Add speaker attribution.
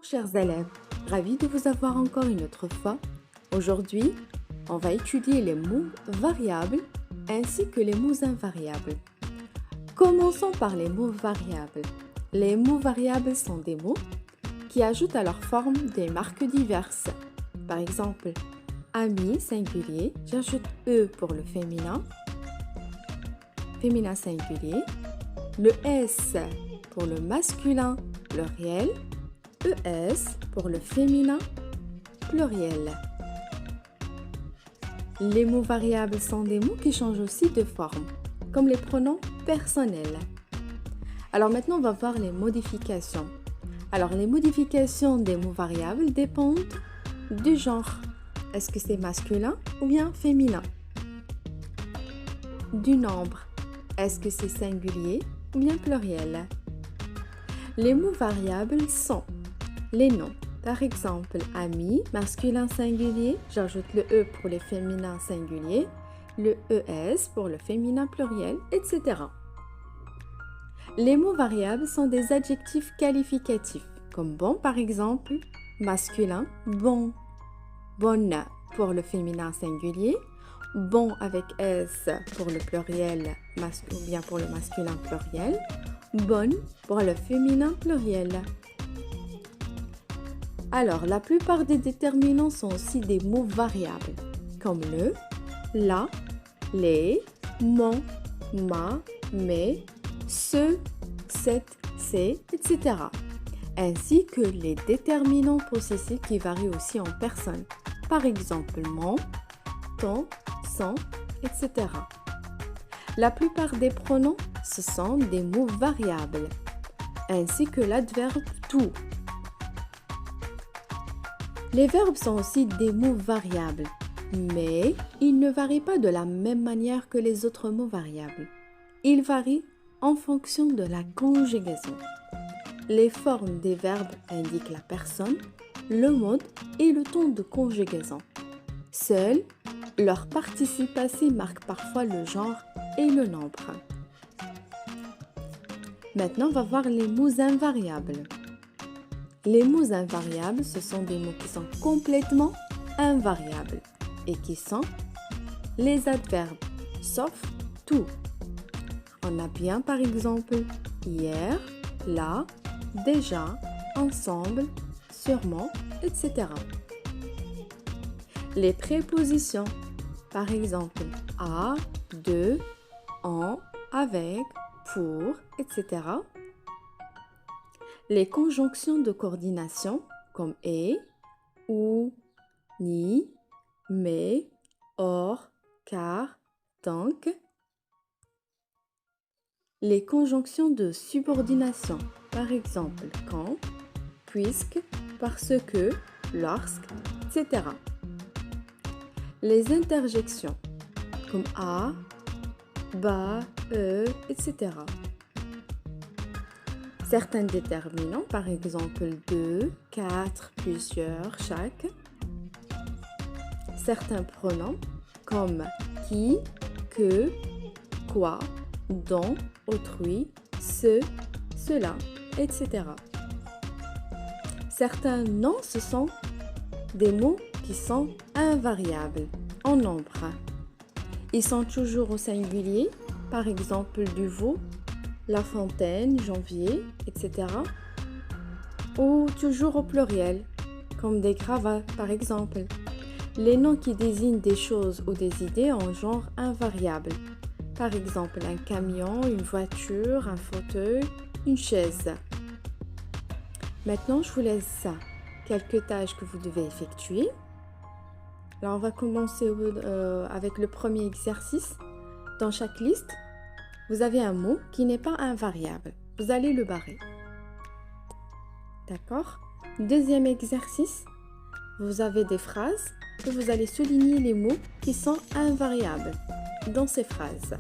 Speaker 1: Chers élèves, ravi de vous avoir encore une autre fois. Aujourd'hui, on va étudier les mots variables ainsi que les mots invariables. Commençons par les mots variables. Les mots variables sont des mots qui ajoutent à leur forme des marques diverses. Par exemple, ami singulier, j'ajoute E pour le féminin singulier, le S pour le masculin pluriel, ES pour le féminin pluriel. Les mots variables sont des mots qui changent aussi de forme, comme les pronoms personnels. Alors maintenant, on va voir les modifications. Alors les modifications des mots variables dépendent du genre. Est-ce que c'est masculin ou bien féminin? Du nombre. Est-ce que c'est singulier ou bien pluriel? Les mots variables sont les noms. Par exemple, ami, masculin singulier, j'ajoute le E pour les féminins singuliers, le ES pour le féminin pluriel, etc. Les mots variables sont des adjectifs qualificatifs, comme bon par exemple, masculin, bon, bonne pour le féminin singulier, bon avec S pour le pluriel ou bien pour le masculin pluriel, bonne pour le féminin pluriel. Alors, la plupart des déterminants sont aussi des mots variables, comme le, la, les, mon, ma, mes, ce, cette, c'est, etc. Ainsi que les déterminants possessifs qui varient aussi en personne. Par exemple, mon, ton, son, etc. La plupart des pronoms, ce sont des mots variables, ainsi que l'adverbe tout. Les verbes sont aussi des mots variables, mais ils ne varient pas de la même manière que les autres mots variables. Ils varient en fonction de la conjugaison. Les formes des verbes indiquent la personne, le mode et le ton de conjugaison. Seuls, leur participe passé marque parfois le genre et le nombre. Maintenant, on va voir les mots invariables. Les mots invariables, ce sont des mots qui sont complètement invariables et qui sont les adverbes, sauf tout. On a bien par exemple hier, là, déjà, ensemble, sûrement, etc. Les prépositions, par exemple à, de, en, avec, pour, etc. Les conjonctions de coordination comme et, ou, ni, mais, or, car, donc. Les conjonctions de subordination, par exemple quand, puisque, parce que, lorsque, etc. Les interjections comme à, bah, etc. Certains déterminants, par exemple 2, 4, plusieurs, chaque. Certains pronoms comme qui, que, quoi, dont, autrui, ce, cela, etc. Certains noms, ce sont des mots qui sont invariables en nombre. Ils sont toujours au singulier, par exemple du veau, la fontaine, janvier, etc. Ou toujours au pluriel, comme des cravates, par exemple. Les noms qui désignent des choses ou des idées en genre invariable. Par exemple, un camion, une voiture, un fauteuil, une chaise. Maintenant, je vous laisse quelques tâches que vous devez effectuer. Alors, on va commencer avec le premier exercice. Dans chaque liste, vous avez un mot qui n'est pas invariable. Vous allez le barrer. D'accord? Deuxième exercice, vous avez des phrases que vous allez souligner les mots qui sont invariables dans ces phrases.